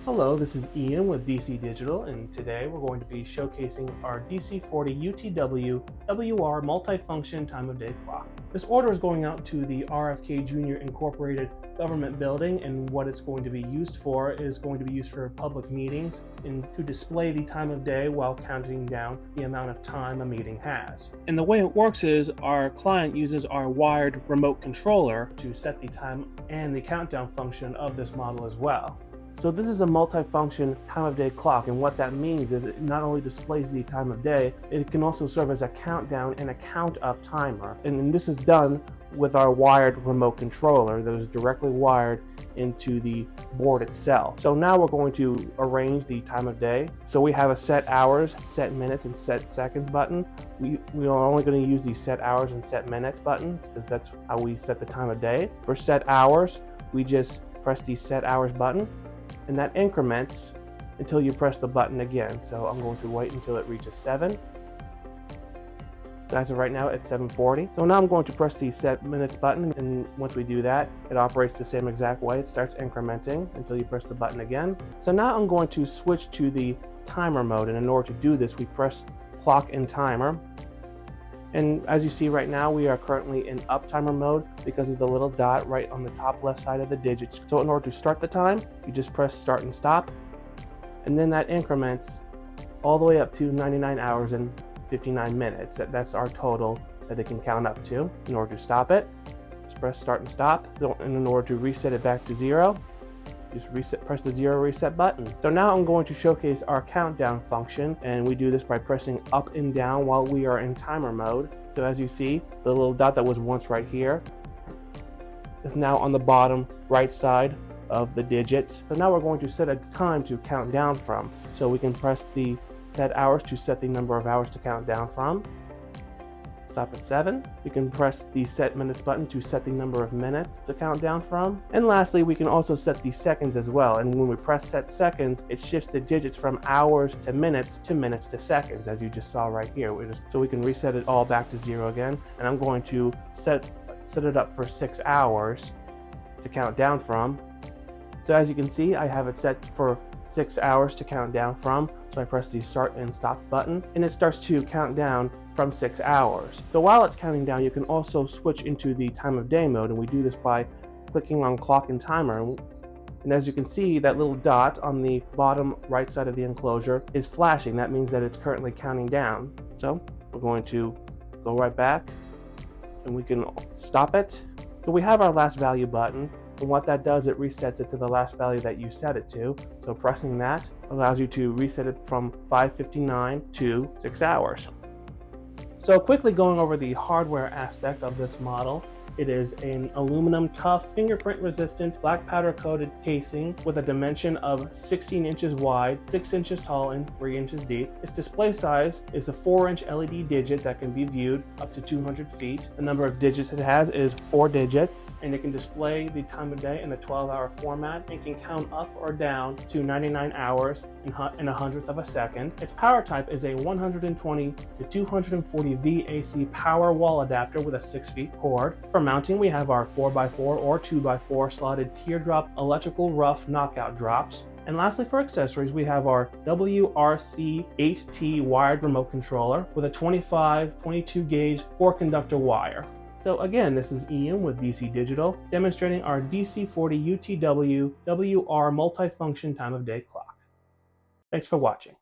Hello, this is Ian with DC Digital, and today we're going to be showcasing our DC-40UT-WR multifunction time of day clock. This order is going out to the RFK JR Incorporated government building, and what it's going to be used for is going to be used for public meetings and to display the time of day while counting down the amount of time a meeting has. And the way it works is our client uses our wired remote controller to set the time and the countdown function of this model as well. So this is a multifunction time of day clock, and what that means is it not only displays the time of day, it can also serve as a countdown and a count up timer. And this is done with our wired remote controller that is directly wired into the board itself. So now we're going to arrange the time of day. So we have a set hours, set minutes, and set seconds button. We are only going to use the set hours and set minutes buttons because that's how we set the time of day. For set hours, we just press the set hours button, and that increments until you press the button again. So I'm going to wait until it reaches 7. So as of right now, it's 7:40. So now I'm going to press the set minutes button, and once we do that, it operates the same exact way. It starts incrementing until you press the button again. So now I'm going to switch to the timer mode, and in order to do this, we press clock and timer. And as you see right now, we are currently in up timer mode because of the little dot right on the top left side of the digits. So in order to start the time, you just press start and stop, and then that increments all the way up to 99 hours and 59 minutes. That's our total that it can count up to. In order to stop it, just press start and stop. And in order to reset it back to 0, just press the 0 reset button. So now I'm going to showcase our countdown function, and we do this by pressing up and down while we are in timer mode. So as you see, the little dot that was once right here is now on the bottom right side of the digits. So now we're going to set a time to count down from. So we can press the set hours to set the number of hours to count down from. Stop at 7. We can press the set minutes button to set the number of minutes to count down from. And lastly, we can also set the seconds as well. And when we press set seconds, it shifts the digits from hours to minutes to seconds, as you just saw right here. So we can reset it all back to 0 again. And I'm going to set it up for 6 hours to count down from. So as you can see, I have it set for 6 hours to count down from. So I press the start and stop button, and it starts to count down from 6 hours. So while it's counting down, you can also switch into the time of day mode, and we do this by clicking on clock and timer. And as you can see, that little dot on the bottom right side of the enclosure is flashing. That means that it's currently counting down. So we're going to go right back, and we can stop it. So we have our last value button, and what that does, it resets it to the last value that you set it to. So pressing that allows you to reset it from 5:59 to 6 hours. So quickly going over the hardware aspect of this model, it is an aluminum tough, fingerprint resistant, black powder coated casing with a dimension of 16 inches wide, 6 inches tall, and 3 inches deep. Its display size is a 4-inch LED digit that can be viewed up to 200 feet. The number of digits it has is 4 digits, and it can display the time of day in a 12-hour format and can count up or down to 99 hours in a hundredth of a second. Its power type is a 120 to 240 VAC power wall adapter with a 6-foot cord. For mounting, we have our 4x4 or 2x4 slotted teardrop electrical rough knockout drops. And lastly, for accessories, we have our WRC8T wired remote controller with a 22 gauge 4-conductor wire. So again, this is Ian with DC Digital, demonstrating our DC-40UT-WR multifunction time of day clock. Thanks for watching.